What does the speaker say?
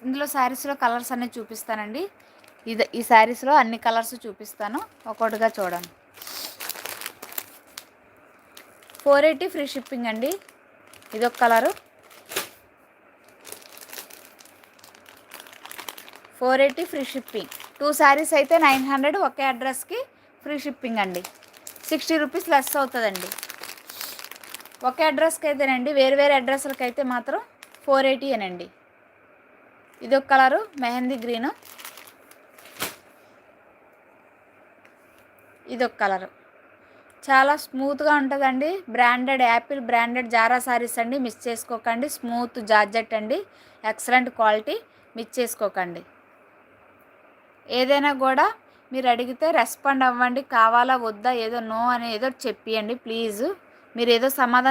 ఇందులో శారీస్లో కలర్స్ అన్నీ చూపిస్తానండి. ఈ శారీస్లో అన్ని కలర్స్ చూపిస్తాను, ఒక్కొక్కటిగా చూడండి. 480 ఫ్రీ షిప్పింగ్ అండి. ఇదొక కలరు, 480 ఫ్రీ షిప్పింగ్. 2 శారీస్ అయితే 900, ఒకే అడ్రస్కి ఫ్రీ షిప్పింగ్ అండి. 60 రూపీస్ లెస్ అవుతుందండి. ఒకే అడ్రస్కి అయితేనండి, వేరు వేరు అడ్రస్లకి అయితే మాత్రం 480 అనండి. ఇదొక కలరు మెహందీ గ్రీను, ఇదొక కలరు. చాలా స్మూత్గా ఉంటుందండి. Branded Apple branded Zara saris అండి, మిస్ చేసుకోకండి. స్మూత్ జార్జెట్ అండి, ఎక్సలెంట్ క్వాలిటీ, మిస్ చేసుకోకండి. ఏదైనా కూడా మీరు అడిగితే రెస్పాండ్ అవ్వండి. కావాలా వద్దా, ఏదో నో అని ఏదో చెప్పియండి ప్లీజ్. మీరు ఏదో సమాధానం